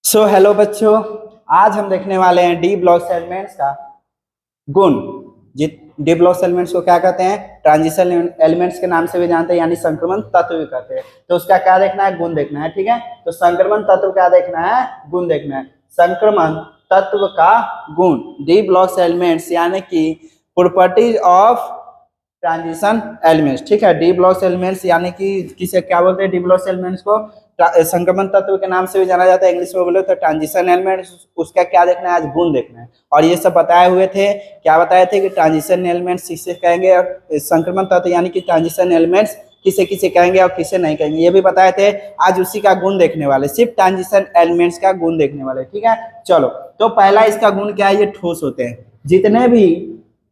Hello बच्चों, आज हम देखने वाले हैं डी ब्लॉक एलिमेंट्स का गुण। डी ब्लॉक एलिमेंट्स को क्या कहते हैं? ट्रांजिशन एलिमेंट्स के नाम से भी जानते हैं, यानी संक्रमण तत्व भी कहते हैं। तो उसका क्या देखना है? गुण देखना है। ठीक है, तो संक्रमण तत्व क्या देखना है? गुण देखना है। संक्रमण तत्व का गुण, डी ब्लॉक एलिमेंट्स यानी कि प्रॉपर्टीज ऑफ ट्रांजिशन एलिमेंट्स। ठीक है, डी ब्लॉक एलिमेंट्स यानी कि किसे क्या बोलते हैं? डी ब्लॉक एलिमेंट्स को संक्रमण तत्व के नाम से भी जाना जाता है, इंग्लिश में बोले तो ट्रांजिशन एलिमेंट्स। उसका क्या देखना है? आज गुण देखना है। और ये सब बताए हुए थे, क्या बताए थे कि ट्रांजिशन एलिमेंट्स किसे कहेंगे और संक्रमण तत्व यानी कि ट्रांजिशन एलिमेंट्स किसे किसे कहेंगे और किसे नहीं कहेंगे, ये भी बताए थे। आज उसी का गुण देखने वाले, सिर्फ ट्रांजिशन एलिमेंट्स का गुण देखने वाले। ठीक है, चलो। तो पहला इसका गुण क्या है? ये ठोस होते हैं।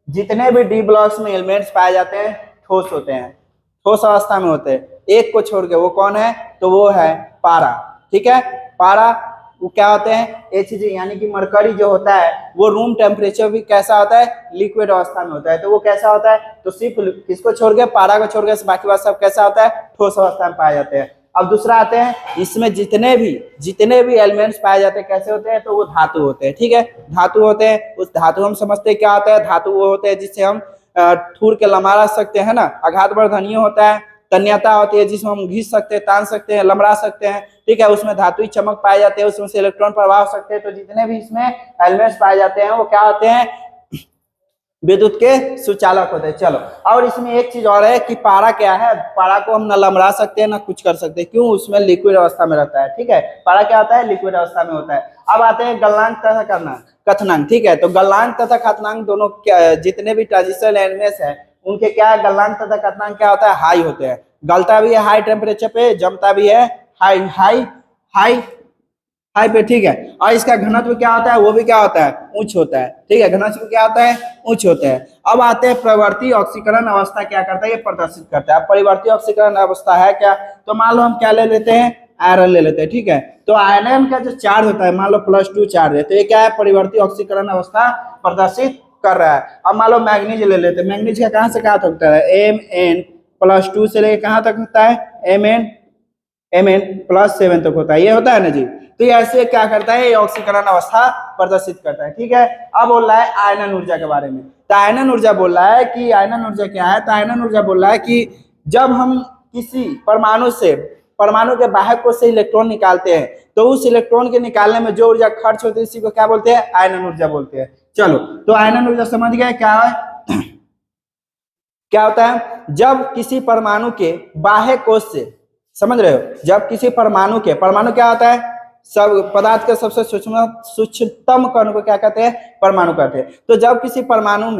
जितने भी डी ब्लॉक्स में एलिमेंट्स पाए जाते हैं ठोस होते हैं, ठोस अवस्था में होते हैं। एक को छोड़ के, वो कौन है? तो वो है पारा। ठीक है, पारा वो क्या होते हैं? Hg यानी कि मरकरी जो होता है वो रूम टेम्परेचर भी कैसा होता है? लिक्विड अवस्था में होता है। तो वो कैसा होता है? तो सिर्फ किसको छोड़ के? पारा को छोड़ के बाकी बात सब कैसा होता है? ठोस अवस्था में पाए जाते हैं। अब दूसरा आते हैं, इसमें जितने भी एलिमेंट्स पाए जाते हैं कैसे होते हैं? तो वो धातु होते हैं। ठीक है, धातु होते हैं। उस धातु हम समझते हैं क्या होता है? धातु वो होते हैं जिससे हम ठूर के लम्बा रख सकते हैं ना। आघात वर्धनीय होता है, तन्यता होती है जिसमें हम घिस सकते हैं, तान सकते हैं, लमड़ा सकते हैं। ठीक है, उसमें धातुई चमक पाए जाते हैं, उसमें से इलेक्ट्रॉन प्रवाह हो सकते हैं। तो जितने भी इसमें एलिमेंट्स पाए जाते हैं वो क्या होते हैं? विद्युत के सुचालक होते हैं। चलो, और इसमें एक चीज और है कि पारा क्या है? पारा को हम न लमड़ा सकते हैं ना कुछ कर सकते हैं। क्यों? उसमें लिक्विड अवस्था में रहता है। ठीक है, पारा क्या होता है? लिक्विड अवस्था में होता है। अब आते हैं गलनांक तथा कथनांक। ठीक है, तो गलनांक तथा कथनांक दोनों जितने भी ट्रांजिशन एलिमेंट्स है उनके क्या है? गलनांक तथा कथनांक क्या होता है? हाई होते हैं। गलता भी है हाई टेम्परेचर पे, जमता भी है हाई हाई हाई हाई पे। ठीक है, और इसका घनत्व क्या होता है? वो भी क्या होता है? उच्च होता है। ठीक है, घनत्व क्या होता है? उच्च होता है। अब आते हैं प्रवर्ती ऑक्सीकरण अवस्था क्या करता है? ये प्रदर्शित करता है। परिवर्ती ऑक्सीकरण अवस्था है क्या? तो मान लो हम क्या ले लेते हैं? आयरन ले लेते हैं। ठीक है, तो आयरन का जो चार्ज होता है, मान लो +2 चार्ज है, तो ये क्या है? परिवर्ती ऑक्सीकरण अवस्था प्रदर्शित कर रहा है। अब मान लो मैग्नीज ले लेते हैं। मैग्नीज का कहां से कहां तक होता है? Mn+2 से लेकर कहां तक होता है? Mn+7 तक होता है। ये होता है ना जी। तो ये ऐसे क्या करता है? ये ऑक्सीकरण अवस्था प्रदर्शित करता है। ठीक है, अब बोल रहा है आयनन ऊर्जा के बारे में। तो आयनन ऊर्जा बोल रहा है कि आयनन ऊर्जा क्या है? तो आयनन ऊर्जा बोल रहा है कि जब हम किसी परमाणु के बाह्य कोश से इलेक्ट्रॉन निकालते हैं तो उस इलेक्ट्रॉन के निकालने में जो ऊर्जा खर्च होती है इसी को क्या बोलते हैं? आयनन ऊर्जा बोलते हैं। चलो, तो आयनन ऊर्जा समझ गए क्या है? क्या होता है? जब किसी परमाणु के बाह्य कोश से, समझ रहे हो, जब किसी परमाणु क्या होता है? सब पदार्थ के सबसे सूक्ष्मतम कण को क्या कहते हैं? परमाणु कहते हैं। तो जब किसी परमाणु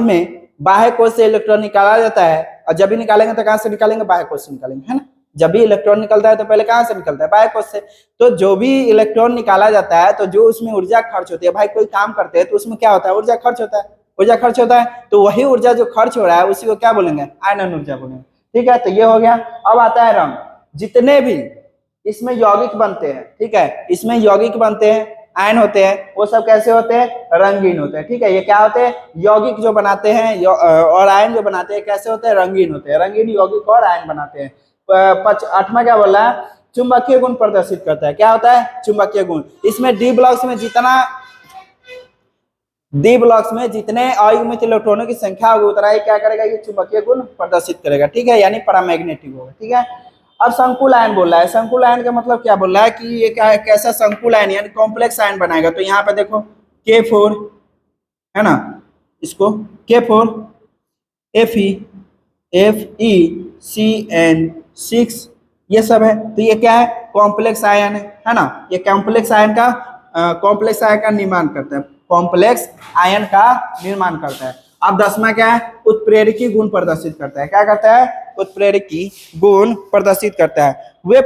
में बाह्य कोश से इलेक्ट्रॉन निकाला जाता है, और जब भी निकालेंगे तो कहां से निकालेंगे? बाह्य कोश से निकालेंगे, है ना। जब भी इलेक्ट्रॉन निकलता है तो पहले कहां से निकलता है? बाह्य कोश से। तो जो भी इलेक्ट्रॉन निकाला जाता है तो जो उसमें ऊर्जा खर्च होती है, भाई कोई काम करते हैं तो उसमें क्या होता है? ऊर्जा खर्च होता है। ऊर्जा खर्च होता है, तो वही ऊर्जा जो खर्च हो रहा है उसी को क्या बोलेंगे? आयनन ऊर्जा बोलेंगे। ठीक है, तो ये हो गया। अब आता है रंग। जितने भी इसमें यौगिक बनते हैं, ठीक है, इसमें यौगिक बनते हैं, आयन होते हैं, वो सब कैसे होते हैं? रंगीन होते हैं। ठीक है, ये क्या होते हैं? यौगिक जो बनाते हैं और आयन जो बनाते हैं कैसे होते हैं? रंगीन होते हैं। रंगीन यौगिक और आयन बनाते हैं। 8वां क्या बोल रहा है? चुंबकीय गुण प्रदर्शित करता है। क्या होता है? चुंबकीय गुण। इसमें डी ब्लॉक्स में जितने अयुग्मित इलेक्ट्रॉनों की संख्या होगी उतना ही क्या करेगा? ये चुंबकीय गुण प्रदर्शित करेगा। ठीक है, यानी पैरामैग्नेटिक होगा। ठीक है, अब संकुल आयन बोल रहा है। संकुल आयन का मतलब क्या बोल रहा है? कि ये क्या है? कैसा संकुल आयन यानी कॉम्प्लेक्स आयन बनाएगा। तो यहाँ पे देखो K4 है ना, इसको K4 FeCN6 ये सब है। तो ये क्या है? कॉम्प्लेक्स आयन है ना। ये कॉम्प्लेक्स आयन का निर्माण करता है। कॉम्प्लेक्स आयन का निर्माण करता है। अब 10वां क्या है? उत्प्रेरकी गुण प्रदर्शित करता है। क्या करता है? उत्प्रेरकी गुण प्रदर्शित करता है। वे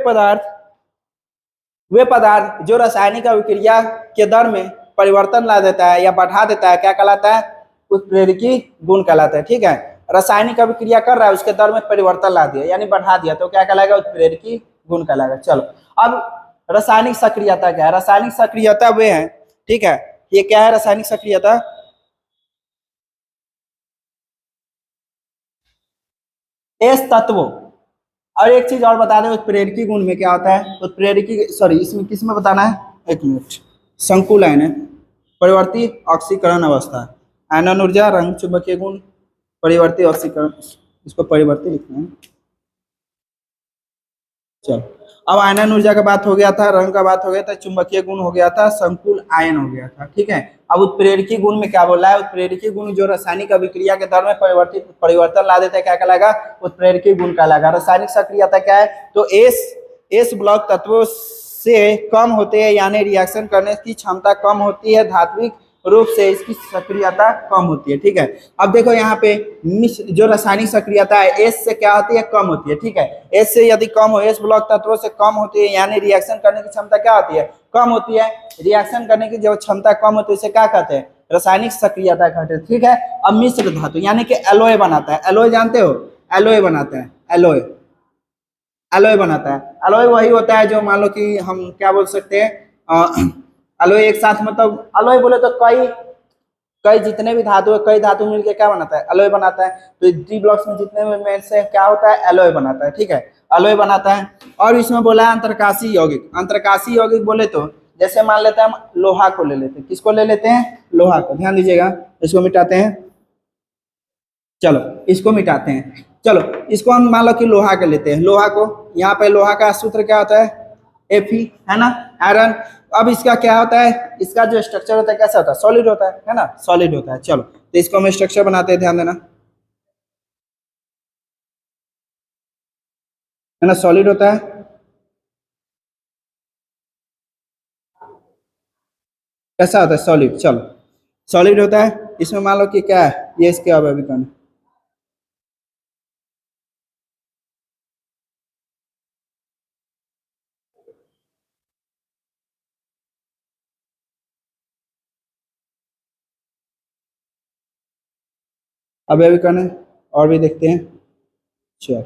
पदार्थ जो रासायनिक अभिक्रिया के दर में परिवर्तन ला देता है या बढ़ा देता है क्या कहलाता है? उत्प्रेरकी गुण कहलाता है। ठीक है, रासायनिक अभिक्रिया कर रहा है, उसके दर में परिवर्तन ला दिया यानी बढ़ा दिया तो क्या कहलाएगा? उत्प्रेरकी गुण कहलाएगा। चलो, अब रासायनिक सक्रियता क्या है? रासायनिक सक्रियता वे है, ठीक है, ये क्या है? रासायनिक सक्रियता एस तत्वों और एक चीज और बता दें, उत्प्रेरकी गुण में क्या होता है, उत्प्रेरकी सॉरी इसमें किस में बताना है, एक मिनट, संकुलन है, परिवर्ती ऑक्सीकरण अवस्था, आयनन ऊर्जा, रंग चुंबकीय गुण, परिवर्ती ऑक्सीकरण, इसको परिवर्ती लिखना है। चलो, अब आयनन ऊर्जा का बात हो गया था, रंग का बात हो गया था, चुंबकीय गुण हो गया था, संकुल आयन हो गया था, ठीक है। अब उत्प्रेरकी गुण में क्या बोला है, उत्प्रेरकी गुण जो रासायनिक अभिक्रिया के दर में परिवर्तन ला देता है, क्या कहलाएगा, उत्प्रेरकी गुण कहलाएगा। रासायनिक सक्रियता क्या है, तो एस ब्लॉक तत्वों से कम होते हैं, यानी रिएक्शन करने की क्षमता कम होती है, धात्विक रूप से इसकी सक्रियता कम होती है, ठीक है। अब देखो यहाँ पे मिश्र जो रासायनिक सक्रियता है एस से क्या होती है, कम होती है, ठीक है। एस से यदि कम हो, एस ब्लॉक तत्वों से कम होती है, यानी रिएक्शन करने की क्षमता क्या होती है, कम होती है। रिएक्शन करने की जो क्षमता कम होती है उसे क्या कहते हैं, रासायनिक सक्रियता कहते हैं, ठीक है। अब मिश्र धातु यानी कि एलोय बनाता है, एलोय जानते हो, एलोय बनाता है, एलोय एलोय बनाता है। एलोय वही होता है जो मान लो कि हम क्या बोल सकते हैं, एलोय एक साथ, मतलब एलोय बोले तो कई कई जितने भी धातु है, कई धातु मिलके क्या बनाता है, एलोय बनाता है। तो डी ब्लॉक्स में जितने में से क्या होता है, एलोय बनाता है, ठीक है, एलोय बनाता है। और इसमें बोला है अंतरकाशी यौगिक, अंतरकाशी यौगिक बोले तो जैसे मान लेते हैं हम लोहा को ले लेते हैं, किसको ले लेते हैं, लोहा को, ध्यान दीजिएगा, इसको मिटाते हैं, चलो इसको मिटाते हैं, चलो इसको हम मान लो कि लोहा के लेते हैं, लोहा को, यहाँ पे लोहा का सूत्र क्या होता है, Fe, है ना, आयरन। अब इसका क्या होता है, इसका जो स्ट्रक्चर होता है कैसा होता है, सॉलिड होता है ना, सॉलिड होता है। चलो तो इसको हम स्ट्रक्चर बनाते हैं, ध्यान देना, है ना, सॉलिड होता है। कैसा होता है, सॉलिड, चलो सॉलिड होता है। इसमें मान लो कि क्या है, ये इसके अवयवी कण, अवयवी कण है। और भी देखते हैं, चलो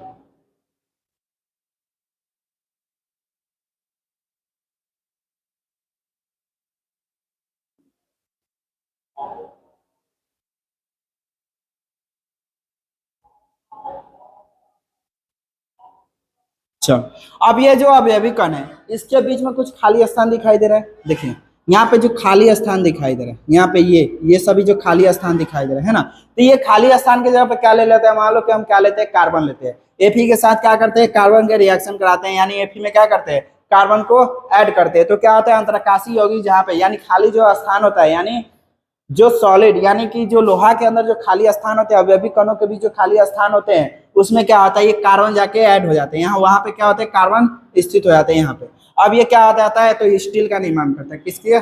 चलो, अब ये जो अवयवी कण है इसके बीच में कुछ खाली स्थान दिखाई दे रहा है, देखिए यहाँ पे जो खाली स्थान दिखाई दे रहा है, यहाँ पे ये सभी जो खाली स्थान दिखाई दे रहे हैं ना, तो ये खाली स्थान की जगह पे क्या ले लेते हैं, मान लो कि हम क्या लेते हैं, कार्बन लेते हैं। Fe के साथ क्या करते हैं, कार्बन के रिएक्शन कराते हैं, यानी Fe में क्या करते हैं, कार्बन को ऐड करते हैं। तो क्या होता है, अंतरकाशी यौगिक जहाँ पे यानी खाली जो स्थान होता है, यानी जो सॉलिड यानी कि जो लोहा के अंदर जो खाली स्थान होते हैं, अवयवी कणों के बीच जो खाली स्थान होते हैं, उसमें क्या होता है, ये कार्बन जाके ऐड हो जाते हैं, यहाँ वहां पे क्या होता है, कार्बन स्थित हो जाते हैं यहाँ पे। अब ये क्या होता है, तो स्टील का निर्माण करता है, किसके,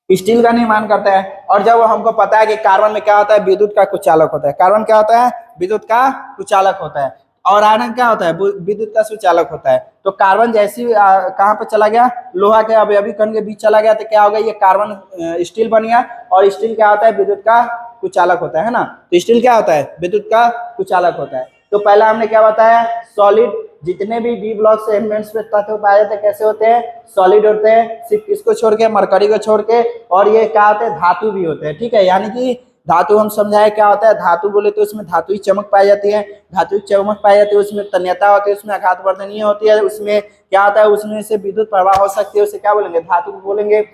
स्टील का निर्माण करता है। और जब हमको पता है कि कार्बन में क्या होता है, विद्युत का कुचालक होता है, कार्बन क्या होता है, विद्युत का कुचालक होता है। और आयरन क्या होता है, विद्युत का सुचालक होता है। तो कार्बन जैसी कहाँ पे चला गया, लोहा के अवयवी कण के बीच चला गया, तो क्या होगा, ये कार्बन स्टील बन गया। और स्टील क्या होता है, विद्युत का कुचालक होता है ना, तो स्टील क्या होता है, विद्युत का कुचालक होता है। तो पहला हमने क्या बताया, सॉलिड, जितने भी डी ब्लॉक से एलिमेंट्स में तत्व पाए जाते हैं कैसे होते हैं, सॉलिड होते हैं, सिर्फ किसको छोड़ के, मरकरी को छोड़ के। और ये क्या होते हैं, धातु भी होते हैं, ठीक है। यानी कि धातु हम समझाए क्या होता है, धातु बोले तो उसमें धातु चमक पाई जाती है, धातु चमक पाई जाती है, उसमें तन्यता होती है, उसमें आघात वर्धनीय होती है, उसमें क्या होता है, उसमें से विद्युत प्रवाह हो सकती है, उसे क्या बोलेंगे, धातु को बोलेंगे।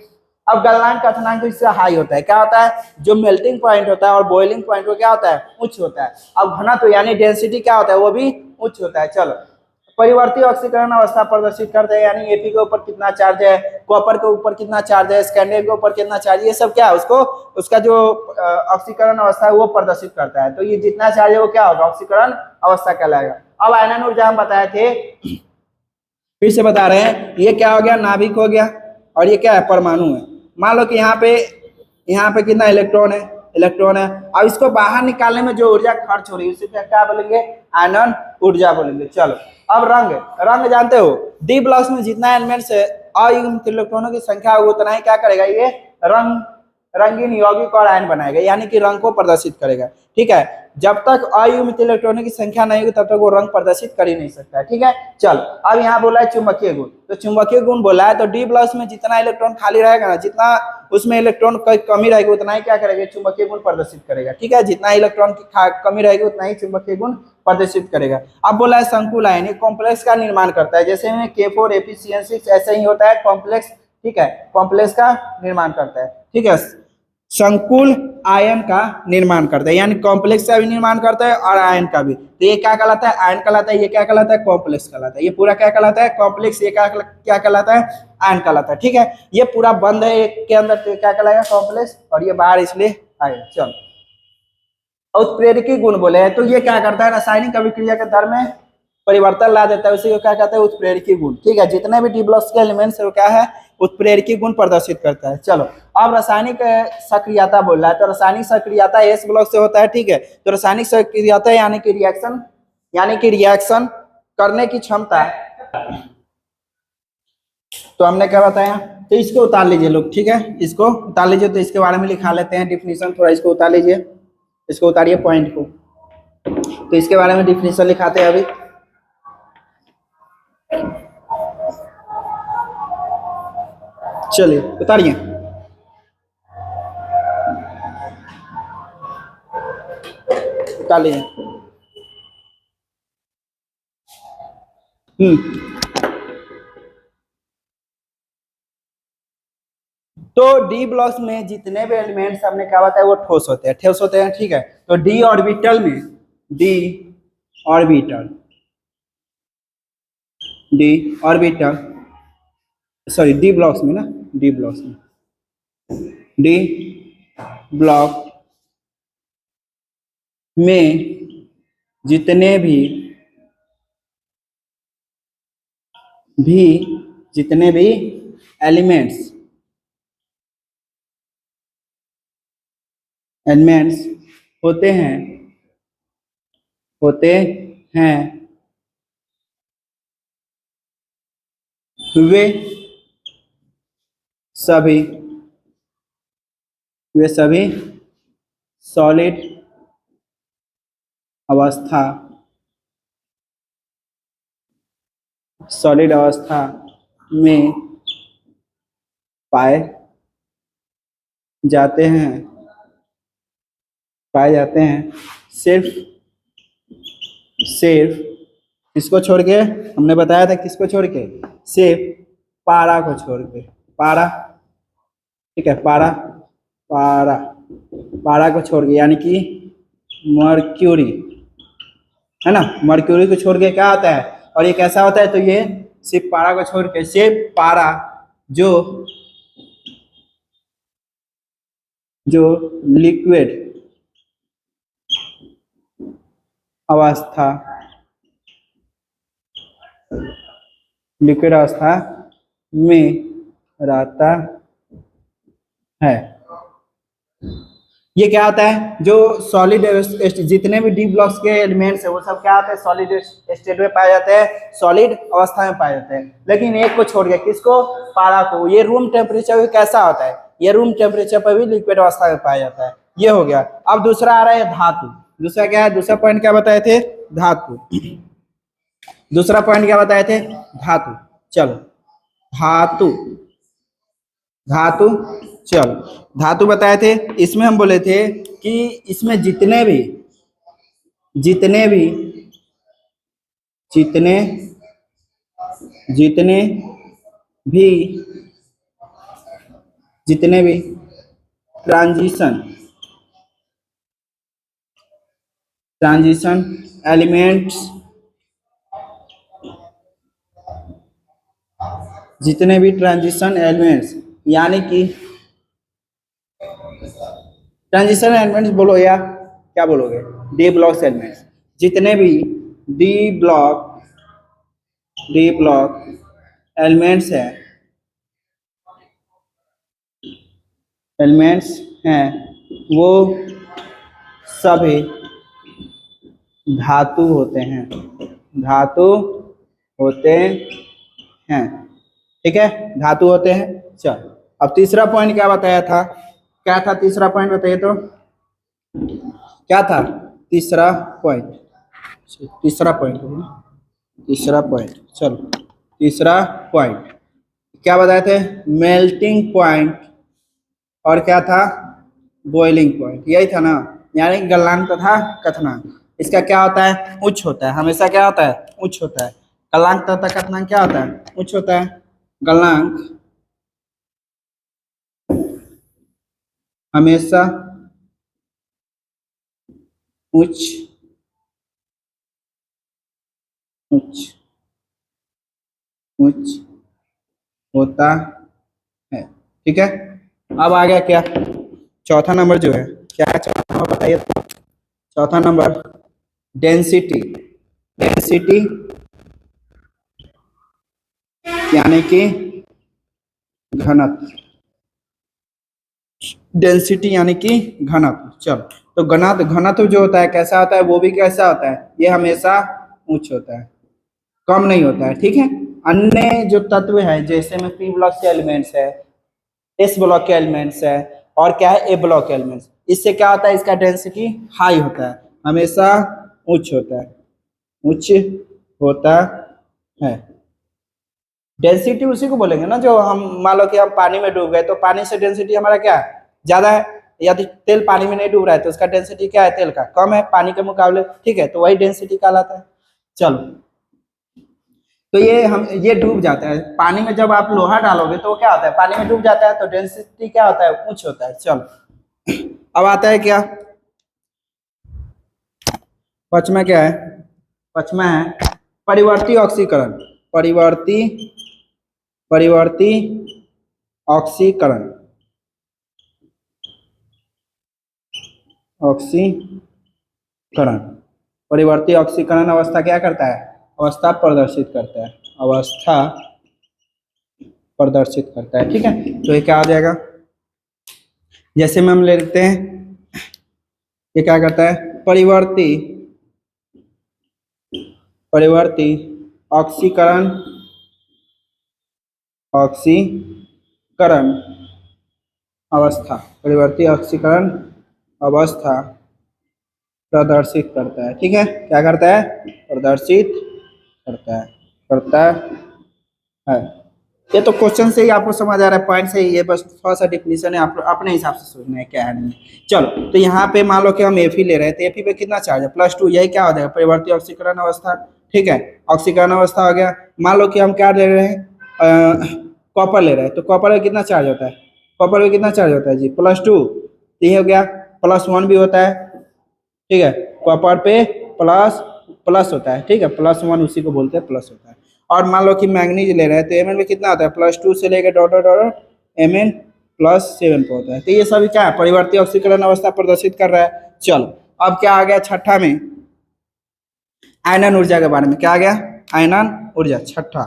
अब गलनांक क्वथनांक तो इससे हाई होता है, क्या होता है, जो मेल्टिंग पॉइंट होता है और बॉइलिंग पॉइंट वो क्या होता है, उच्च होता है। अब घनत्व यानी डेंसिटी क्या होता है, वो भी उच्च होता है। चलो, परिवर्ती ऑक्सीकरण अवस्था प्रदर्शित करते हैं, यानी Fe के ऊपर कितना चार्ज है, कॉपर के ऊपर कितना चार्ज है, स्कैंडियम के ऊपर कितना चार्ज है, ये सब क्या है, उसको उसका जो ऑक्सीकरण अवस्था है वो प्रदर्शित करता है। तो ये जितना चार्ज है वो क्या होगा, ऑक्सीकरण अवस्था कहलाएगा। अब आयनन ऊर्जा हम बताए थे, फिर से बता रहे हैं, ये क्या हो गया, नाभिक हो गया, और ये क्या है, परमाणु है। मान लो कि यहाँ पे कितना इलेक्ट्रॉन है, इलेक्ट्रॉन है। अब इसको बाहर निकालने में जो ऊर्जा खर्च हो रही है उसे क्या बोलेंगे, आयनन ऊर्जा बोलेंगे। चलो, अब रंग जानते हो, डी ब्लॉक्स में जितना एलिमेंट्स है अयुग्मित इलेक्ट्रॉनों की संख्या उतना ही क्या करेगा, ये रंगीन यौगिक और आयन बनाएगा, यानी कि रंग को प्रदर्शित करेगा। ठीक है, जब तक अयुग्मित इलेक्ट्रॉनों की संख्या नहीं होगी तब तक वो रंग प्रदर्शित कर ही नहीं सकता है। ठीक है, चल अब यहाँ बोला है चुंबकीय गुण, तो चुंबकीय गुण बोला है तो डी ब्लॉक में जितना इलेक्ट्रॉन खाली रहेगा ना, जितना उसमें इलेक्ट्रॉन की कमी रहेगी उतना ही क्या करेगा, चुंबकीय गुण प्रदर्शित करेगा। ठीक है, जितना इलेक्ट्रॉन की कमी रहेगी उतना ही चुंबकीय गुण प्रदर्शित करेगा। अब बोला है संकुल आयन कॉम्प्लेक्स का निर्माण करता है, जैसे में K4 Fe ऐसे ही होता है कॉम्प्लेक्स। ठीक है, कॉम्प्लेक्स का निर्माण करता है। ठीक है, संकुल आयन का निर्माण करता है, यानी कॉम्प्लेक्स का भी निर्माण करता है और आयन का भी। तो ये क्या कहलाता है, आयन कहलाता है। ये क्या कहलाता है, कॉम्प्लेक्स कहलाता है। ये पूरा क्या कहलाता है, कॉम्प्लेक्स। ये क्या कहलाता है, आयन कहलाता है। ठीक है, ये पूरा बंद है एक के अंदर, तो क्या कहलाएगा, कॉम्प्लेक्स, और ये बाहर इसलिए आयन। चलो उत्प्रेरकी गुण बोले हैं, तो ये क्या करता है, रासायनिक अभिक्रिया के दर में परिवर्तन ला देता है, उसी को क्या कहते हैं, उत्प्रेरकी गुण। ठीक है, जितने भी डी ब्लॉक्स के एलिमेंट्स है वो क्या है, उत्प्रेरकी गुण प्रदर्शित करता है। चलो अब रासायनिक सक्रियता बोल रहा है, तो रासायनिक सक्रियता एस ब्लॉक से होता है। ठीक है, तो रासायनिक सक्रियता यानी कि रिएक्शन करने की क्षमता। तो हमने क्या बताया, तो इसको उतार लीजिए लोग। ठीक है, इसको उतार लीजिए, तो इसके बारे में लिखा लेते हैं डिफिनीशन। थोड़ा इसको उतार लीजिए, इसको उतारिए पॉइंट को, तो इसके बारे में डिफिनीशन लिखाते हैं अभी। चलिए उतारिए। उतार लीजिए। तो डी ब्लॉक्स में जितने भी एलिमेंट्स हमने क्या बताया वो ठोस होते हैं। ठीक है, तो D orbital sorry D blocks में डी ब्लॉक में जितने भी एलिमेंट्स होते हैं वे सभी सॉलिड अवस्था में पाए जाते हैं सिर्फ किसको छोड़ के, हमने बताया था किसको छोड़ के, सिर्फ पारा को छोड़ के। ठीक है, पारा को छोड़ के, यानी कि मर्क्यूरी है ना, मर्क्यूरी को छोड़ के क्या होता है, और ये कैसा होता है, तो ये सिर्फ पारा को छोड़ के, सिर्फ पारा जो लिक्विड अवस्था में रहता है। ये क्या आता है, जो सॉलिड जितने भी डी ब्लॉक्स के एलिमेंट्स है वो सब क्या आते हैं, सॉलिड स्टेट में पाए जाते हैं, सॉलिड अवस्था में पाए जाते हैं। लेकिन एक को छोड़ के, किसको, पारा को। ये रूम टेम्परेचर भी कैसा होता है, ये रूम टेम्परेचर पर भी लिक्विड अवस्था में पाया जाता है। ये हो गया। अब दूसरा आ रहा है धातु। दूसरा क्या है, दूसरा पॉइंट क्या बताए थे, धातु। दूसरा पॉइंट क्या बताए थे, धातु। चलो चलो धातु बताए थे। इसमें हम बोले थे कि इसमें जितने भी ट्रांजिशन एलिमेंट्स, यानी कि ट्रांजिशन एलिमेंट्स बोलो या क्या बोलोगे, डी ब्लॉक एलिमेंट्स, जितने भी डी ब्लॉक एलिमेंट्स हैं वो सभी धातु होते हैं। ठीक है, धातु होते हैं। चल अब तीसरा पॉइंट क्या बताया था, क्या था तीसरा पॉइंट बताइए तो, क्या था तीसरा पॉइंट? तीसरा पॉइंट, तीसरा पॉइंट, चलो तीसरा पॉइंट क्या बताए थे? मेल्टिंग पॉइंट और क्या था? बॉइलिंग पॉइंट, यही था ना, यानी गलनांक तथा कथनांक। इसका क्या होता है? उच्च होता है, हमेशा क्या होता है? उच्च होता है। गलनांक तथा कथनांक क्या होता है? उच्च होता है। गलनांक हमेशा उच्च उच्च उच्च होता है, ठीक है। अब आ गया क्या चौथा नंबर जो है, क्या है चौथा नंबर बताइए तो? चौथा नंबर डेंसिटी। डेंसिटी यानी कि घनत्व। डेंसिटी यानी कि घनत्व। चलो, तो घनत्व, घनत्व जो होता है कैसा होता है? वो भी कैसा होता है? ये हमेशा उच्च होता है, कम नहीं होता है, ठीक है। अन्य जो तत्व है जैसे में पी ब्लॉक के एलिमेंट्स है, एस ब्लॉक के एलिमेंट्स है, और क्या है? ए ब्लॉक के एलिमेंट्स, इससे क्या होता है? इसका डेंसिटी हाई होता है, हमेशा उच्च होता है, उच्च होता है। डेंसिटी उसी को बोलेंगे ना, जो हम मान लो कि हम पानी में डूब गए तो पानी से डेंसिटी हमारा क्या है? ज्यादा है। यदि तेल पानी में नहीं डूब रहा है तो उसका डेंसिटी क्या है? तेल का कम है पानी के मुकाबले, ठीक है, तो वही डेंसिटी कहलाता है। चलो, तो ये हम ये डूब जाता है पानी में, जब आप लोहा डालोगे तो क्या होता है? पानी में डूब जाता है, तो डेंसिटी क्या होता है? उच्च होता है। चलो, अब आता है क्या पचमा? क्या है पचमा? है परिवर्ती ऑक्सीकरण। परिवर्ती परिवर्ती ऑक्सीकरण। ऑक्सीकरण, परिवर्ती ऑक्सीकरण अवस्था क्या करता है? अवस्था प्रदर्शित करता है, अवस्था प्रदर्शित करता है, ठीक है। तो ये क्या आ जाएगा? जैसे में हम लेते हैं, ये क्या करता है? परिवर्ती परिवर्ती ऑक्सीकरण, ऑक्सीकरण अवस्था, परिवर्ती ऑक्सीकरण अवस्था प्रदर्शित करता है, ठीक है। क्या करता है? प्रदर्शित करता है। ये तो क्वेश्चन से ही आपको समझ आ रहा है, पॉइंट से ही, ये बस थोड़ा सा डिफिनीशन है, आप अपने हिसाब से सोचना है क्या है नहीं। चलो, तो यहाँ पे मान लो कि हम एफी ले रहे थे, एफी पे कितना चार्ज है? +2, यही क्या हो जाएगा? परिवर्ती ऑक्सीकरण अवस्था, ठीक है। ऑक्सीकरण अवस्था हो गया। मान लो कि हम क्या ले रहे हैं? कॉपर ले रहे हैं, तो कॉपर में कितना चार्ज होता है? कॉपर में कितना चार्ज होता है जी? +2, ये हो गया। +1 भी होता है, ठीक है। कॉपर पे प्लस प्लस होता है, ठीक है, +1 उसी को बोलते हैं प्लस होता है। और मान लो कि मैंगनीज ले रहे हैं तो Mn में कितना होता है? +2 से लेकर डॉट डॉट डॉट Mn +7 पे होता है। तो ये सभी क्या है? परिवर्ती ऑक्सीकरण अवस्था प्रदर्शित कर रहा है। चलो, अब क्या आ गया छठा में? आयनन ऊर्जा के बारे में। क्या आ गया? आयनन ऊर्जा, छठा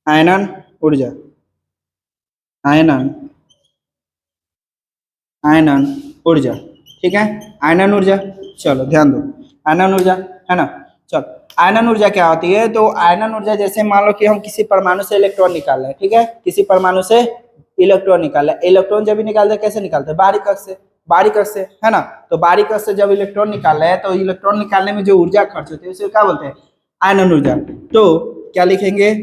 आयनन ऊर्जा। आयनन आयनन ऊर्जा, ठीक है, आयनन ऊर्जा। चलो ध्यान दो, आयनन ऊर्जा है ना। चलो, आयनन ऊर्जा क्या होती है? तो आयनन ऊर्जा जैसे मान लो कि हम किसी परमाणु से इलेक्ट्रॉन निकाल रहे हैं, ठीक है, किसी परमाणु से इलेक्ट्रॉन निकाल रहे हैं। इलेक्ट्रॉन जब भी निकालते हैं कैसे निकालते हैं? बाहरी कक्ष से, बाहरी कक्ष से, है ना। तो बाहरी कक्ष से जब इलेक्ट्रॉन निकाल रहे हैं तो इलेक्ट्रॉन निकालने में जो ऊर्जा खर्च होती है उसे क्या बोलते हैं? आयनन ऊर्जा। तो क्या लिखेंगे?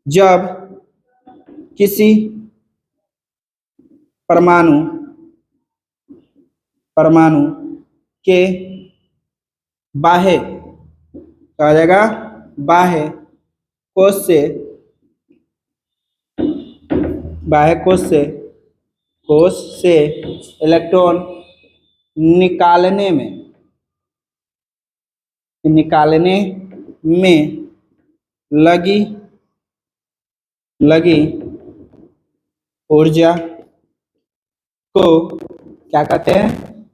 जब किसी परमाणु परमाणु के बाह्य, कहा जाएगा बाह्य कोश से, बाह्य कोश से इलेक्ट्रॉन निकालने में लगी ऊर्जा को क्या कहते हैं?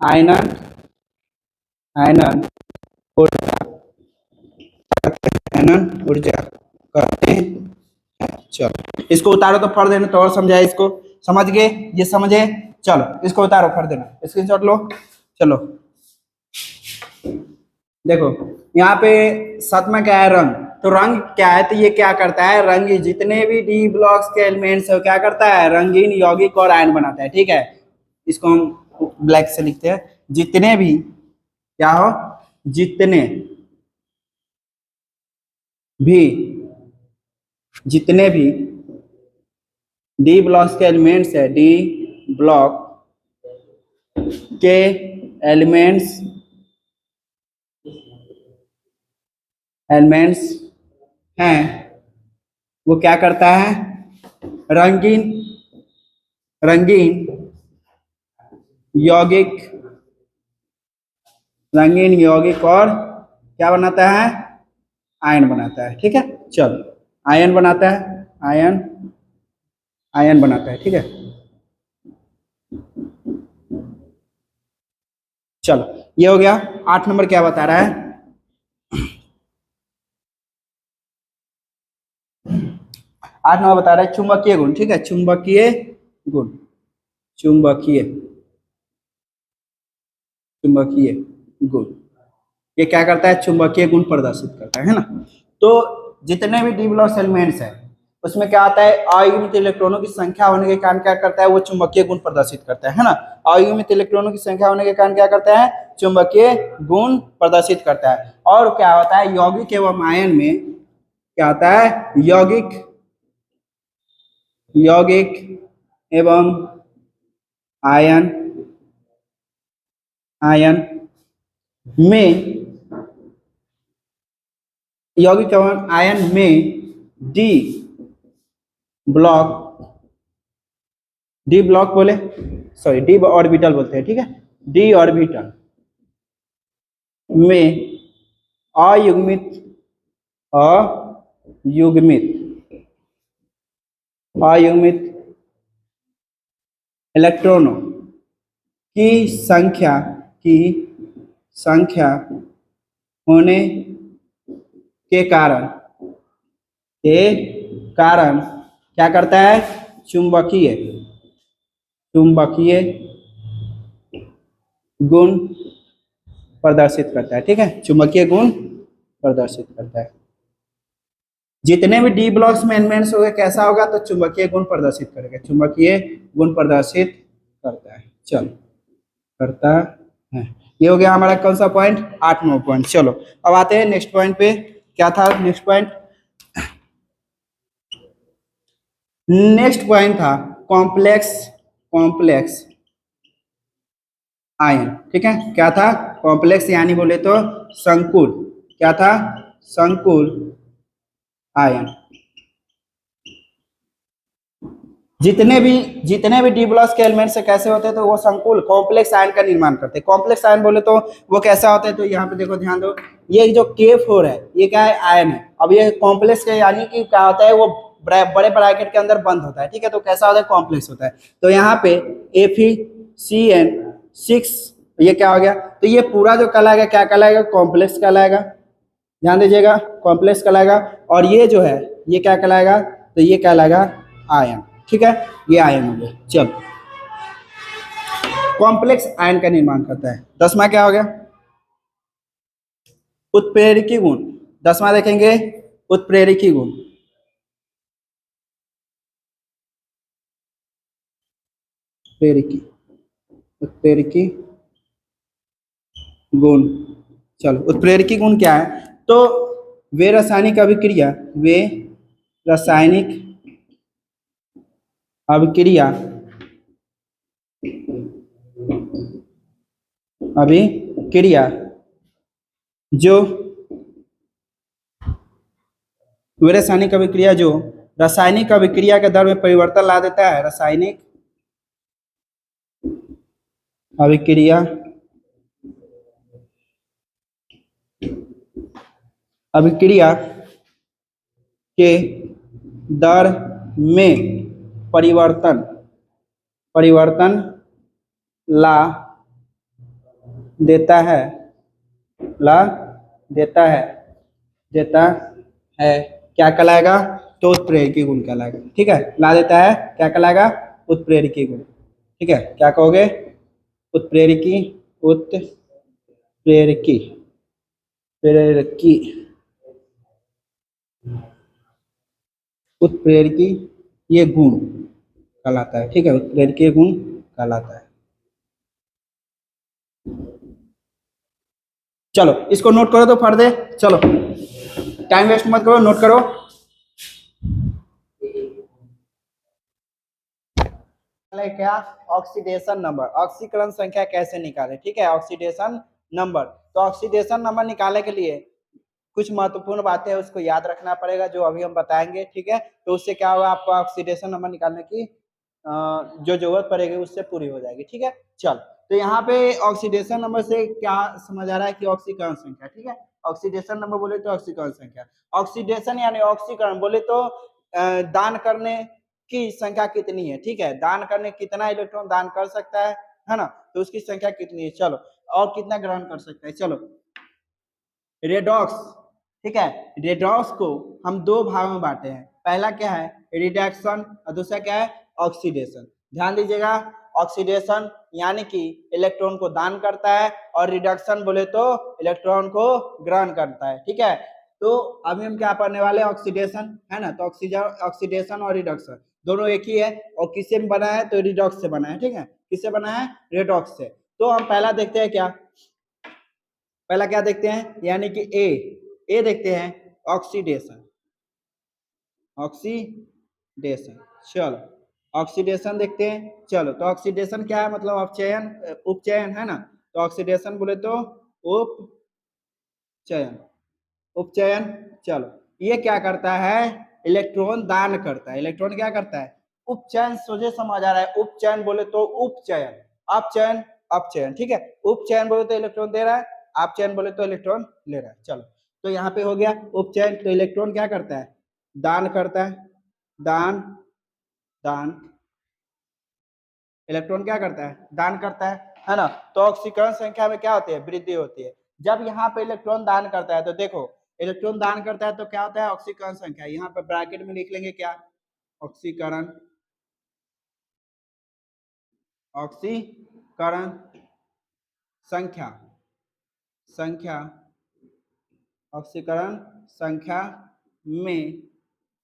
आयनन आयनन ऊर्जा, आयनन ऊर्जा कहते हैं। चलो, इसको उतारो तो फट देना, तो और समझाए इसको। समझ गए? ये समझे? चलो, इसको उतारो, फट देना, स्क्रीनशॉट लो। चलो देखो, यहाँ पे सातवां क्या है? रंग। तो रंग क्या है? तो ये क्या करता है? रंग जितने भी डी ब्लॉक्स के एलिमेंट्स है क्या करता है? रंगीन, यौगिक और आयन बनाता है, ठीक है। इसको हम ब्लैक से लिखते हैं, जितने भी क्या हो, जितने भी जितने भी डी ब्लॉक के एलिमेंट्स है, डी ब्लॉक के एलिमेंट्स एलिमेंट्स हैं, वो क्या करता है, रंगीन रंगीन यौगिक रंगीन यौगिक और क्या बनाता है, आयन बनाता है। ठीक है, चलो आयन बनाता है, आयन बनाता है। ठीक है, चलो ये हो गया। 8 नंबर क्या बता रहा है, 8 नंबर बता रहा है चुंबकीय गुण। ठीक है, चुंबकीय गुण, चुंबकीय चुंबकीय गुण, ये क्या करता है, चुंबकीय गुण प्रदर्शित करता है ना। तो जितने भी डी ब्लॉक एलिमेंट्स हैं उसमें क्या आता है, अयुग्मित इलेक्ट्रॉनों की संख्या होने के कारण क्या करता है, वो चुंबकीय गुण प्रदर्शित करता है ना। अयुग्मित इलेक्ट्रॉनों की संख्या होने के कारण क्या करता है, चुंबकीय गुण प्रदर्शित करता है। और क्या होता है, यौगिक एवं आयन में क्या होता है, यौगिक एवं आयन में यौगिक एवं आयन में डी ब्लॉक बोले, सॉरी डी ऑर्बिटल बोलते हैं। ठीक है, डी ऑर्बिटल में अयुग्मित अयुग्मित इलेक्ट्रॉनों की संख्या होने के कारण क्या करता है, चुंबकीय गुण प्रदर्शित करता है। ठीक है, चुंबकीय गुण प्रदर्शित करता है। जितने भी डी ब्लॉक्स में एलिमेंट्स होंगे कैसा होगा, तो चुंबकीय गुण प्रदर्शित करेगा, चुंबकीय गुण प्रदर्शित करता है। चलो करता है, ये हो गया हमारा कौन सा पॉइंट, 8 नंबर पॉइंट। चलो अब आते हैं नेक्स्ट पॉइंट पे। क्या था नेक्स्ट पॉइंट, नेक्स्ट पॉइंट था कॉम्प्लेक्स आयन। ठीक है, क्या था, कॉम्प्लेक्स यानी बोले तो संकुल, क्या था, संकुल आयन। जितने भी डी ब्लॉक के एलिमेंट से कैसे होते हैं, तो वो संकुल कॉम्प्लेक्स आयन का निर्माण करते हैं। कॉम्प्लेक्स आयन बोले तो वो कैसा होता है, तो यहाँ पे देखो ध्यान दो, ये जो K4 है ये क्या है, आयन है। अब ये कॉम्प्लेक्स का यानी कि क्या होता है, वो बड़े ब्रैकेट के अंदर बंद होता है। ठीक है, तो कैसा होता है, कॉम्प्लेक्स होता है। तो यहाँ पे FeCN6 ये क्या हो गया, तो ये पूरा जो कहलाएगा क्या कहलाएगा, कॉम्प्लेक्स कहलाएगा। ध्यान दीजिएगा, कॉम्प्लेक्स कहलाएगा। और ये जो है ये क्या कहलाएगा, तो ये कहलाएगा आयन। ठीक है, ये आयन हो गया। चलो कॉम्प्लेक्स आयन का निर्माण करता है। 10वां क्या हो गया, उत्प्रेरकी गुण। 10वां देखेंगे, उत्प्रेरकी गुण। उत्प्रेरकी गुण, चलो उत्प्रेरकी गुण क्या है, तो वे रासायनिक अभिक्रिया जो वे रासायनिक अभिक्रिया जो रासायनिक अभिक्रिया के दर में परिवर्तन ला देता है, रासायनिक अभिक्रिया के दर में परिवर्तन ला देता है क्या कहलाएगा, तो उत्प्रेरकी गुण कहलाएगा। ठीक है, ला देता है क्या कहलाएगा, उत्प्रेरकी गुण। ठीक है, क्या कहोगे, उत्प्रेरकी उत्प्रेरकी ये गुण कहलाता है। ठीक है, उत्प्रेरकीय गुण कहलाता है। चलो इसको नोट करो तो पढ़ दे, चलो टाइम वेस्ट मत करो, नोट करो। क्या ऑक्सीडेशन नंबर, ऑक्सीकरण संख्या कैसे निकाले, ठीक है, ऑक्सीडेशन नंबर। तो ऑक्सीडेशन नंबर निकालने के लिए कुछ महत्वपूर्ण बातें उसको याद रखना पड़ेगा, जो अभी हम बताएंगे, ठीक है। तो उससे क्या होगा, आपको ऑक्सीडेशन नंबर निकालने की जो जरूरत पड़ेगी उससे पूरी हो जाएगी, ठीक है। चल, तो यहाँ पे ऑक्सीडेशन नंबर से क्या समझ आ रहा है कि ऑक्सीकरण संख्या, ठीक है। ऑक्सीडेशन नंबर बोले तो ऑक्सीकरण संख्या, ऑक्सीडेशन यानी ऑक्सीकरण बोले तो दान करने की संख्या कितनी है, ठीक है, दान करने कितना इलेक्ट्रॉन दान कर सकता है ना, तो उसकी संख्या कितनी है। चलो, और कितना ग्रहण कर सकता है, चलो रेडॉक्स, ठीक है, रेडॉक्स को हम दो भागों में बांटे हैं, पहला क्या है रिडक्शन और दूसरा क्या है ऑक्सीडेशन। ध्यान दीजिएगा, ऑक्सीडेशन यानी कि इलेक्ट्रॉन को दान करता है और रिडक्शन बोले तो इलेक्ट्रॉन को ग्रहण करता है, ठीक है। तो अभी हम क्या पढ़ने वाले हैं, ऑक्सीडेशन है ना, तो ऑक्सीडेशन और रिडक्शन दोनों एक ही है, और किससे बना है तो रिडॉक्स से बना है, ठीक है, किससे बना है रेडॉक्स से। तो हम पहला देखते हैं क्या, पहला क्या देखते हैं, यानी कि ए देखते हैं ऑक्सीडेशन, ऑक्सीडेशन। चलो ऑक्सीडेशन देखते हैं, चलो तो ऑक्सीडेशन क्या है, मतलब अपचयन, उपचयन है ना, तो ऑक्सीडेशन बोले तो उपचयन, उपचयन। चलो ये क्या करता है, इलेक्ट्रॉन दान करता है, इलेक्ट्रॉन क्या करता है, उपचयन, सोझे समझ आ रहा है, उपचयन बोले तो उपचयन, अपचयन अपचयन, ठीक है, उपचयन बोले तो इलेक्ट्रॉन दे रहा है, अपचयन बोले तो इलेक्ट्रॉन ले रहा है। चलो तो यहाँ पे हो गया उपचयन, तो इलेक्ट्रॉन क्या करता है, दान करता है, दान दान, इलेक्ट्रॉन क्या करता है, दान करता है ना। तो ऑक्सीकरण संख्या में क्या होती है, वृद्धि होती है। जब यहाँ पे इलेक्ट्रॉन दान करता है तो देखो, इलेक्ट्रॉन दान करता है तो क्या होता है ऑक्सीकरण संख्या, यहाँ पे ब्रैकेट में लिख लेंगे क्या, ऑक्सीकरण, ऑक्सीकरण संख्या, संख्या, ऑक्सीकरण संख्या में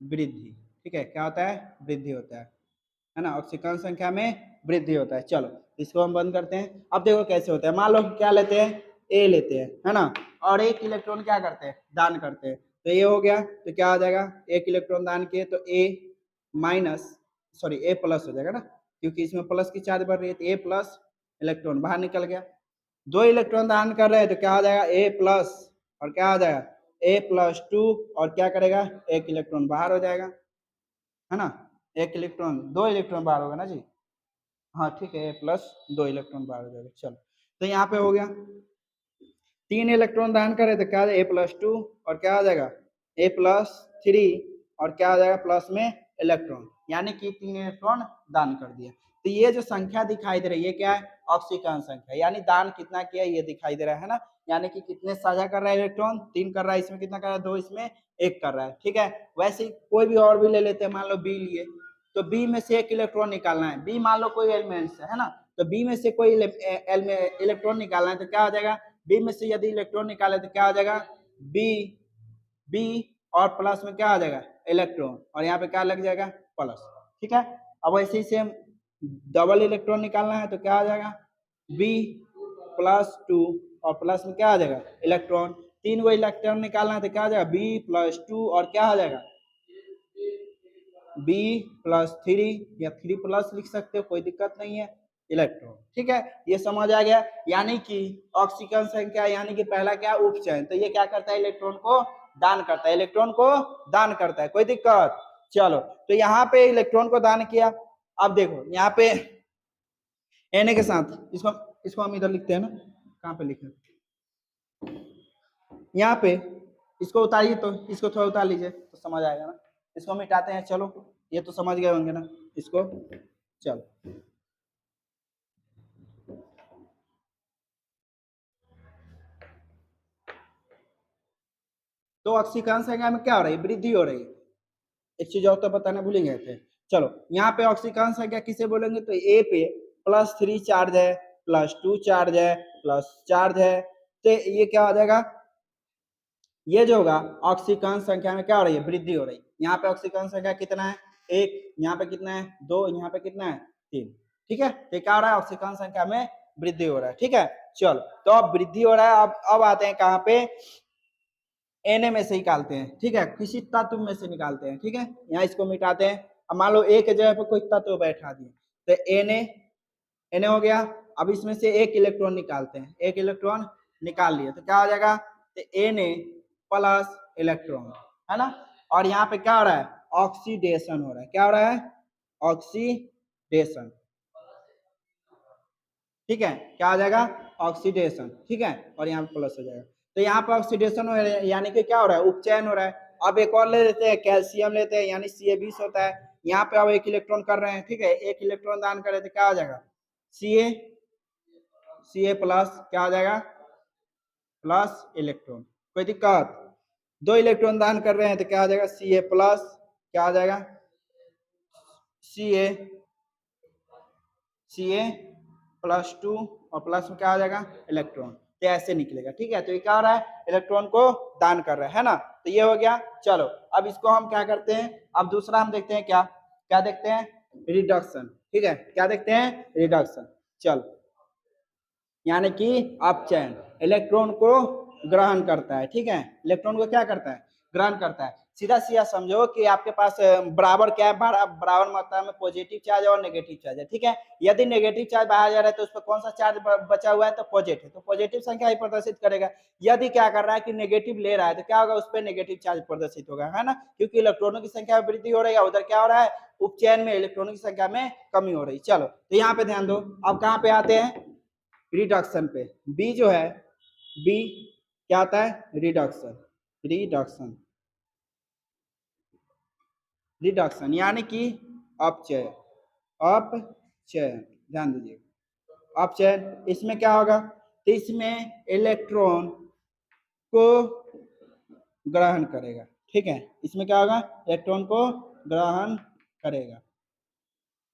वृद्धि, ठीक है, क्या होता है वृद्धि होता है ना, ऑक्सीकरण संख्या में वृद्धि होता है। चलो इसको हम बंद करते हैं। अब देखो कैसे होता है, मान लो क्या लेते हैं, ए लेते हैं है ना, और एक इलेक्ट्रॉन क्या करते हैं, दान करते हैं, तो ये हो गया, तो क्या हो जाएगा, एक इलेक्ट्रॉन दान किए तो ए माइनस, सॉरी ए प्लस हो जाएगा ना, क्योंकि इसमें प्लस की चार्ज बढ़ रही है, तो ए प्लस इलेक्ट्रॉन बाहर निकल गया। दो इलेक्ट्रॉन दान कर रहे हैं तो क्या हो जाएगा, ए प्लस, और क्या हो जाएगा ए प्लस टू, और क्या करेगा एक इलेक्ट्रॉन बाहर हो जाएगा, है ना, एक इलेक्ट्रॉन, दो इलेक्ट्रॉन बाहर होगा ना जी, हाँ ठीक है, ए प्लस दो इलेक्ट्रॉन बाहर हो जाएगा। चलो तो यहाँ पे हो गया, तीन इलेक्ट्रॉन दान करे तो क्या ए प्लस टू, और क्या आ जाएगा ए प्लस थ्री, और क्या आ जाएगा प्लस में इलेक्ट्रॉन, यानी कि तीन इलेक्ट्रॉन दान कर दिया। तो ये जो संख्या दिखाई दे रही है क्या है, ऑक्सीकरण संख्या, यानी दान कितना किया ये दिखाई दे रहा है ना, यानी कि कितने साझा कर रहा है इलेक्ट्रॉन, तीन कर रहा है, इसमें कितना कर रहा है, दो, इसमें एक कर रहा है, ठीक है। वैसे ही कोई भी और भी ले लेते हैं, मान लो बी लिए, तो बी में से एक इलेक्ट्रॉन निकालना है, बी मान लो कोई एलिमेंट्स है ना, तो बी में से कोई इलेक्ट्रॉन निकालना है, तो क्या हो जाएगा, बी में से यदि इलेक्ट्रॉन निकाले तो क्या हो जाएगा, बी, बी और प्लस में क्या आ जाएगा इलेक्ट्रॉन, और यहाँ पे क्या लग जाएगा प्लस, ठीक है। अब ऐसे ही सेम डबल इलेक्ट्रॉन निकालना है तो क्या आ जाएगा, बी प्लस टू, और प्लस में क्या आ जाएगा इलेक्ट्रॉन, तीन गो इलेक्ट्रॉन निकालना है तो क्या आ जाएगा बी प्लस टू, और क्या आ जाएगा बी प्लस थ्री, या थ्री प्लस लिख सकते हो, कोई दिक्कत नहीं है, इलेक्ट्रॉन, ठीक है। ये समझ आ गया, यानी कि ऑक्सीकरण संख्या, यानी कि पहला क्या उपचयन, तो ये क्या करता है इलेक्ट्रॉन को दान करता है, इलेक्ट्रॉन को दान करता है, कोई दिक्कत। चलो तो यहाँ पे इलेक्ट्रॉन को दान किया। अब देखो यहाँ पे एन के साथ इसको, इसको हम इधर लिखते हैं ना, कहाँ पे लिखे, यहाँ पे इसको उतारिए, तो इसको थोड़ा उतार लीजिए तो समझ आएगा ना, इसको हम मिटाते हैं। चलो ये तो समझ गए होंगे ना इसको, चलो तो ऑक्सीकरण संख्या में क्या हो रही है, वृद्धि हो रही है। एक चीज और तो बताना भूल गए थे। चलो यहाँ पे ऑक्सीकरण संख्या किसे बोलेंगे, तो ए पे प्लस थ्री चार्ज है, प्लस टू चार्ज है, प्लस चार्ज है, तो ये क्या हो जाएगा, ये जो होगा ऑक्सीकरण संख्या में क्या हो रही है, वृद्धि हो रही है। यहाँ पे ऑक्सीकरण संख्या कितना है, एक, यहाँ पे कितना है दो, यहाँ पे कितना है तीन, ठीक है, तो क्या हो रहा है ऑक्सीकरण संख्या में वृद्धि हो रहा है, ठीक है। चलो तो अब वृद्धि हो रहा है। अब आते हैं कहाँ पे, Na में से निकालते हैं, ठीक है, किसी तत्व में से निकालते हैं, ठीक है। यहाँ इसको मिटाते हैं। अब मान लो एक जगह पे कोई तत्व बैठा दिए, तो Na हो गया। अब इसमें से एक इलेक्ट्रॉन निकालते हैं, एक इलेक्ट्रॉन निकाल लिए तो क्या हो जाएगा, तो Na प्लस इलेक्ट्रॉन, है ना। और यहाँ पे क्या हो रहा है, ऑक्सीडेशन हो रहा है। क्या हो रहा है, ऑक्सीडेशन, ठीक है। क्या आ जाएगा, ऑक्सीडेशन, ठीक है। और यहाँ पे प्लस हो जाएगा। तो यहाँ पे ऑक्सीडेशन हो रहा है, यानी कि क्या हो रहा है, उपचयन हो रहा है। अब एक और ले लेते हैं, कैल्शियम लेते हैं, यानी Ca20 होता है। यहाँ पे अब एक इलेक्ट्रॉन कर रहे हैं, ठीक है, एक इलेक्ट्रॉन दान कर रहे थे, क्या हो जाएगा, Ca प्लस, क्या हो जाएगा, प्लस इलेक्ट्रॉन। कोई दिक्कत, दो इलेक्ट्रॉन दान कर रहे हैं तो क्या हो जाएगा, Ca प्लस, क्या हो जाएगा, Ca +2 और प्लस में क्या आ जाएगा, इलेक्ट्रॉन। तो ऐसे निकलेगा, ठीक है। तो ये क्या हो रहा है, इलेक्ट्रॉन को दान कर रहा है ना। तो ये हो गया। चलो अब इसको हम क्या करते हैं, अब दूसरा हम देखते हैं, क्या क्या देखते हैं, रिडक्शन, ठीक है। क्या देखते हैं, रिडक्शन। चलो यानी कि अपचयन, इलेक्ट्रॉन को ग्रहण करता है, ठीक है, इलेक्ट्रॉन को क्या करता है, ग्रहण करता है। सीधा सीधा समझो कि आपके पास बराबर क्या है, बराबर मात्रा में पॉजिटिव चार्ज और नेगेटिव चार्ज है, ठीक है। यदि नेगेटिव चार्ज बाहर जा रहा है तो उस पर कौन सा चार्ज बचा हुआ है, तो पॉजिटिव, तो पॉजिटिव संख्या ही प्रदर्शित करेगा। यदि क्या कर रहा है कि नेगेटिव ले रहा है तो क्या होगा, उस पर नेगेटिव चार्ज प्रदर्शित होगा, है ना, क्योंकि इलेक्ट्रॉनों की संख्या में वृद्धि हो रही है, उधर क्या हो रहा है, उपचयन में इलेक्ट्रॉनों की संख्या में कमी हो रही। चलो तो यहाँ पे ध्यान दो। अब कहाँ पे आते हैं, रिडक्शन पे। बी जो है, बी क्या आता है, रिडक्शन, रिडक्शन, रिडक्शन यानी कि अपचय, अपचय, ध्यान दीजिए, अपचयन। इसमें क्या होगा, तो इसमें इलेक्ट्रॉन को ग्रहण करेगा, ठीक है। इसमें क्या होगा, इलेक्ट्रॉन को ग्रहण करेगा।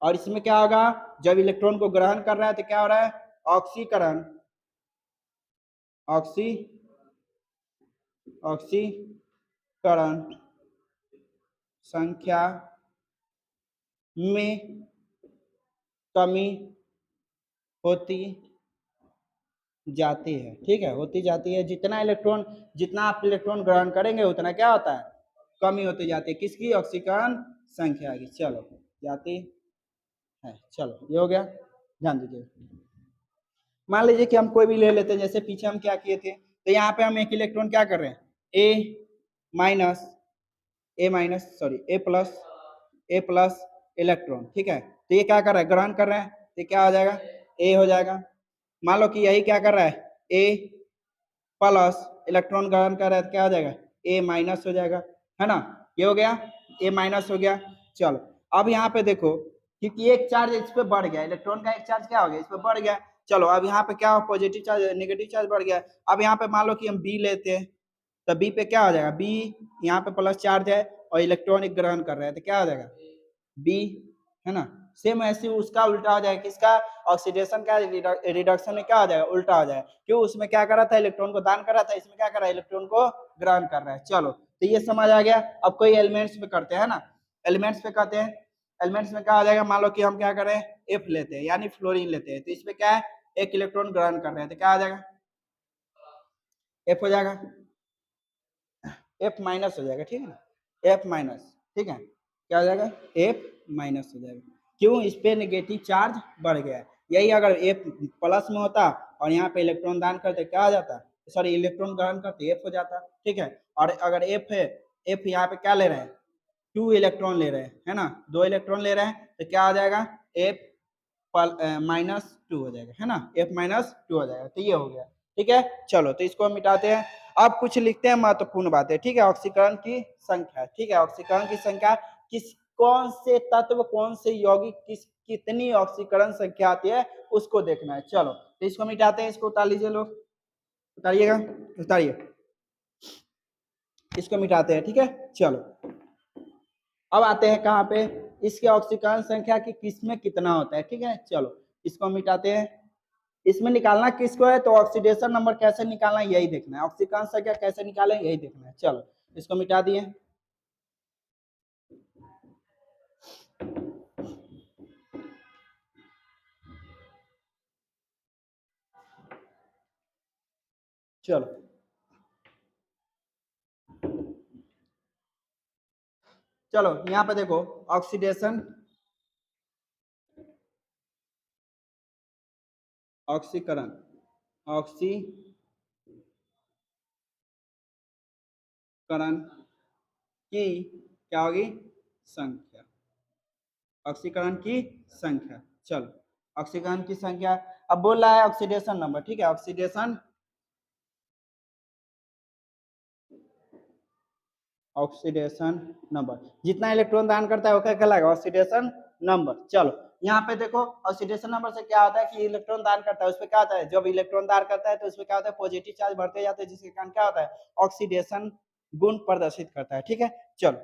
और इसमें क्या होगा, जब इलेक्ट्रॉन को ग्रहण कर रहा है तो क्या हो रहा है, ऑक्सीकरण, ऑक्सी ऑक्सीकरण संख्या में कमी होती जाती है, ठीक है, होती जाती है। जितना आप इलेक्ट्रॉन ग्रहण करेंगे उतना क्या होता है, कमी होती जाती है, किसकी, ऑक्सीकरण संख्या की। चलो जाती है। चलो ये हो गया, ध्यान दीजिए। मान लीजिए कि हम कोई भी ले लेते हैं, जैसे पीछे हम क्या किए थे, तो यहाँ पे हम एक इलेक्ट्रॉन क्या कर रहे हैं, माइनस ए प्लस, ए प्लस इलेक्ट्रॉन, ठीक है। तो ये क्या कर रहा है, ग्रहण कर रहे हैं, तो क्या हो जाएगा, ए हो जाएगा। मान लो कि यही क्या कर रहा है, ए प्लस इलेक्ट्रॉन ग्रहण कर रहा है, तो क्या हो जाएगा, ए माइनस हो जाएगा, है ना। ये हो गया, ए माइनस हो गया। चलो अब यहाँ पे देखो, क्योंकि एक चार्ज इस पे बढ़ गया, इलेक्ट्रॉन का एक चार्ज क्या हो गया, इस पे बढ़ गया। चलो अब यहाँ पे क्या हो, पॉजिटिव चार्ज नेगेटिव चार्ज बढ़ गया। अब यहाँ पे मान लो कि हम बी लेते हैं, तो बी पे क्या हो जाएगा, बी यहाँ पे प्लस चार्ज है और इलेक्ट्रॉन ग्रहण कर रहा है, तो क्या हो जाएगा, बी, है ना। सेम ऐसे उसका उल्टा हो जाएगा, किसका, ऑक्सीडेशन का, रिडक्शन में क्या हो जाएगा, उल्टा हो जाएगा। क्यों, उसमें क्या कर रहा था, इलेक्ट्रॉन को दान कर रहा था, इसमें क्या कर रहा है, इलेक्ट्रॉन को ग्रहण कर रहा है। चलो तो ये समझ आ गया। अब कोई एलिमेंट्स पे करते हैं ना, एलिमेंट्स पे करते हैं, एलिमेंट्स में क्या आ जाएगा, मान लो कि हम क्या करें, एफ लेते हैं, यानी फ्लोरीन लेते हैं, तो इसमें क्या है, एक इलेक्ट्रॉन ग्रहण कर रहे हैं, तो क्या आ जाएगा, एफ हो जाएगा, एफ माइनस हो जाएगा, ठीक है ना, एफ माइनस, ठीक है। क्या हो जाएगा, एफ माइनस हो जाएगा। क्यों, इस पे नेगेटिव चार्ज बढ़ गया है। यही अगर एफ प्लस में होता और यहाँ पे इलेक्ट्रॉन दान करते, क्या हो जाता, सॉरी इलेक्ट्रॉन ग्रहण करते, एफ हो जाता, ठीक है। और अगर एफ है, एफ यहाँ पे क्या ले रहे हैं, 2 इलेक्ट्रॉन ले रहे हैं, है ना, 2 इलेक्ट्रॉन ले रहे हैं, तो क्या आ जाएगा, एफ -2 हो जाएगा, है ना, एफ -2 हो जाएगा। तो ये हो गया, ठीक है। चलो तो इसको हम मिटाते हैं। अब कुछ लिखते हैं महत्वपूर्ण बातें, ठीक है। ऑक्सीकरण की संख्या, ठीक है, ऑक्सीकरण की संख्या, किस कौन से तत्व, कौन से यौगिक, कितनी ऑक्सीकरण संख्या आती है उसको देखना है। चलो तो इसको मिटाते हैं, इसको उतार लीजिए लोग, उतारिएगा, उतारिए, इसको मिटाते हैं, ठीक है। चलो अब आते हैं कहाँ पे, इसके ऑक्सीकरण संख्या की किसमें कितना होता है, ठीक है। चलो इसको मिटाते हैं। इसमें निकालना किसको है, तो ऑक्सीडेशन नंबर कैसे निकालना है यही देखना है, ऑक्सीकरण संख्या कैसे निकालें यही देखना है। चलो इसको मिटा दिए। चलो चलो यहाँ पे देखो, ऑक्सीडेशन, ऑक्सीकरण, ऑक्सीकरण की क्या होगी, संख्या, ऑक्सीकरण की संख्या। चलो ऑक्सीकरण की संख्या, अब बोल रहा है ऑक्सीडेशन नंबर, ठीक है, ऑक्सीडेशन, ऑक्सीडेशन नंबर, जितना इलेक्ट्रॉन दान करता है वो क्या कहलाएगा, ऑक्सीडेशन नंबर। चलो यहाँ पे देखो, ऑक्सीडेशन नंबर से क्या होता है कि इलेक्ट्रॉन दान करता है, उसमें क्या होता है, जब इलेक्ट्रॉन दान करता है तो उसमें क्या होता है, पॉजिटिव चार्ज बढ़ते जाते हैं, जिसके कारण क्या होता है, ऑक्सीडेशन गुण प्रदर्शित करता है। ठीक है, चलो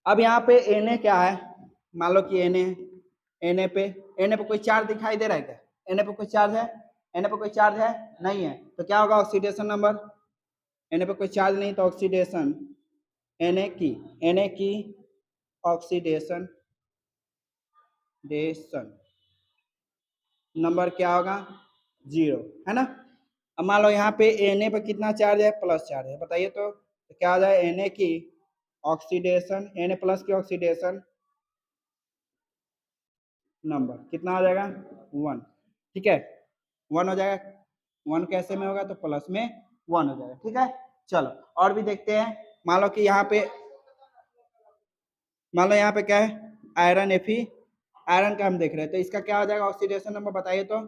अब यहाँ पे Na क्या है, मान लो कि Na पे कोई चार्ज दिखाई दे रहा है क्या, Na पे कोई चार्ज है, Na पे कोई चार्ज है नहीं है, तो क्या होगा ऑक्सीडेशन नंबर, Na पे कोई चार्ज नहीं तो ऑक्सीडेशन, Na की ऑक्सीडेशन नंबर क्या होगा, 0, है ना। अब मान लो यहाँ पे Na पे कितना चार्ज है, प्लस चार्ज है, बताइए तो क्या आ जाए, Na की ऑक्सीडेशन, Na प्लस की ऑक्सीडेशन नंबर कितना आ जाएगा, 1, ठीक है, 1 हो जाएगा, 1 कैसे में होगा, तो प्लस में 1 हो जाएगा। ठीक है, चलो और भी देखते हैं, मान लो कि यहाँ पे, मान लो यहाँ पे क्या है, आयरन Fe, आयरन का हम देख रहे हैं, तो इसका क्या हो जाएगा ऑक्सीडेशन नंबर, बताइए तो,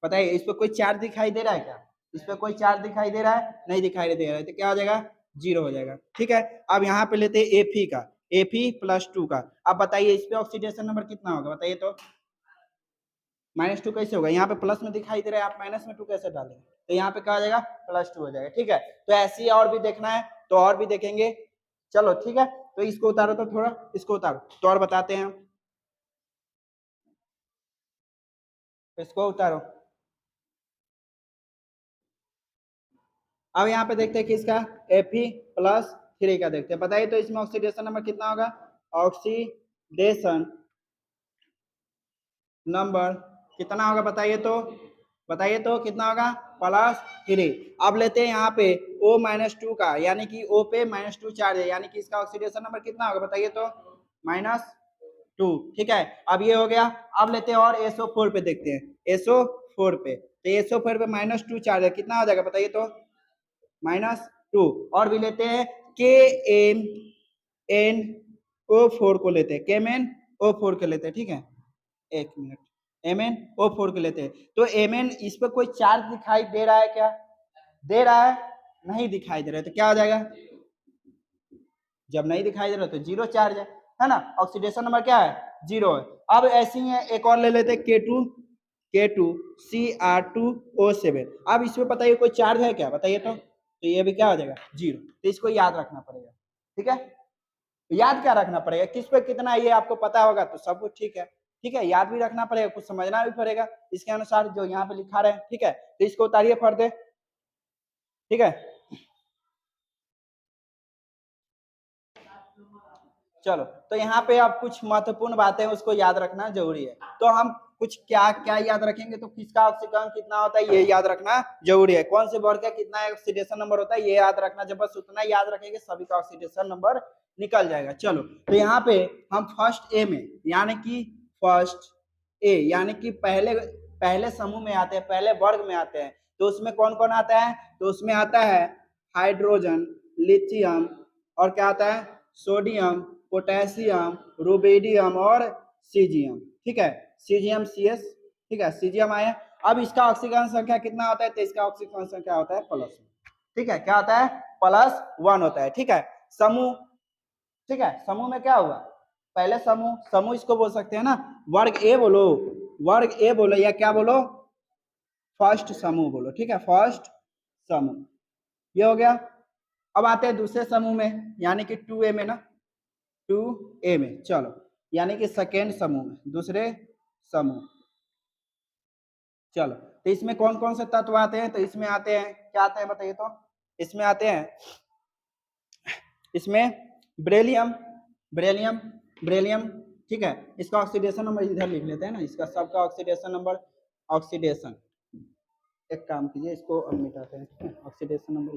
बताइए, इस पर कोई चार्ज दिखाई दे रहा है क्या, इस पर कोई चार्ज दिखाई दे रहा है, नहीं दिखाई दे रहा है, तो क्या हो जाएगा, 0 हो जाएगा। ठीक है, अब यहाँ पे लेते हैं Fe का, Fe+2 का, अब बताइए इस पे ऑक्सीडेशन नंबर कितना होगा, बताइए तो, -2 कैसे होगा, यहाँ पे प्लस में दिखाई दे रहा है, आप -2 कैसे डालेंगे, तो यहाँ पे क्या हो जाएगा, +2 हो जाएगा। ठीक है, तो ऐसे ही और भी देखना है तो और भी देखेंगे। चलो ठीक है, तो इसको उतारो, तो थोड़ा इसको उतारो तो और बताते हैं, इसको उतारो। अब यहाँ पे देखते हैं कि इसका Fe+3 का देखते हैं, बताइए तो इसमें ऑक्सीडेशन नंबर कितना होगा, ऑक्सीडेशन नंबर कितना होगा, बताइए तो, बताइए तो कितना होगा, +3। अब लेते हैं यहाँ पे O-2 का, यानी कि O पे -2 चार्ज है, यानी कि इसका ऑक्सीडेशन नंबर कितना होगा, बताइए तो, -2। ठीक है, अब ये हो गया, अब लेते हैं और SO4 पे देखते हैं, SO4 पे, तो SO4 पे -2 चार्ज है, कितना हो जाएगा बताइए तो, -2। और भी लेते हैं KMnO4 को लेते हैं, KMnO4 को लेते हैं, ठीक है, एक मिनट, MnO4 को लेते हैं, तो Mn इस पर कोई चार्ज दिखाई दे रहा है क्या, दे रहा है, नहीं दिखाई दे रहा है, तो क्या हो जाएगा, जब नहीं दिखाई दे रहा तो 0 चार्ज है ना, ऑक्सीडेशन नंबर क्या है, 0 है। अब ऐसे ही है, एक और ले लेते हैं K2Cr2O7, अब इसमें बताइए कोई चार्ज है क्या, बताइए तो ये भी क्या हो जाएगा, 0, तो इसको याद रखना पड़ेगा। ठीक है, याद क्या रखना पड़ेगा, किस पे कितना, ये आपको पता होगा तो सब कुछ ठीक है। ठीक है, याद भी रखना पड़ेगा, कुछ समझना भी पड़ेगा इसके अनुसार जो यहाँ पे लिखा रहे हैं। ठीक है, तो इसको उतारिए पर्दे। ठीक है, चलो, तो यहाँ पे अब कुछ महत्वपूर्ण बातें उसको याद रखना जरूरी है, तो हम कुछ क्या क्या याद रखेंगे, तो किसका ऑक्सीकरण कितना होता है ये याद रखना जरूरी है, कौन से बॉन्ड का कितना ऑक्सीडेशन नंबर होता है ये याद रखना, जब बस उतना याद रखेंगे सभी का ऑक्सीडेशन नंबर निकल जाएगा। चलो, तो यहाँ पे हम फर्स्ट ए में, यानी कि फर्स्ट ए यानी कि पहले पहले समूह में आते हैं, पहले वर्ग में आते हैं, तो उसमें कौन कौन आता है, तो उसमें आता है हाइड्रोजन, लिथियम, और क्या आता है, सोडियम, पोटेशियम, रुबिडियम और सीजियम। ठीक है, सीजियम CS, ठीक है, सीजियम आया। अब इसका ऑक्सीकरण संख्या कितना होता है, तो इसका ऑक्सीकरण संख्या होता है +1। ठीक है, क्या होता है, +1 होता है। ठीक है, समूह, ठीक है, समूह में क्या हुआ, पहले समूह, समूह इसको बोल सकते हैं ना, वर्ग ए बोलो, वर्ग ए बोलो, या क्या बोलो, फर्स्ट समूह बोलो। ठीक है, फर्स्ट समूह, ये हो गया। अब आते हैं दूसरे समूह में, यानी कि 2A में ना, 2A में, चलो, यानी कि सेकेंड समूह में, दूसरे समूह। चलो, तो इसमें कौन कौन से तत्व आते हैं, तो इसमें आते हैं, क्या आते हैं बताइए तो, इसमें आते हैं, इसमें ब्रेलियम, ब्रेलियम, ब्रेलियम। ठीक है, इसका ऑक्सीडेशन नंबर इधर लिख लेते हैं ना, इसका सबका ऑक्सीडेशन नंबर, ऑक्सीडेशन एक काम कीजिए, इसको अब मिटाते हैं, ऑक्सीडेशन नंबर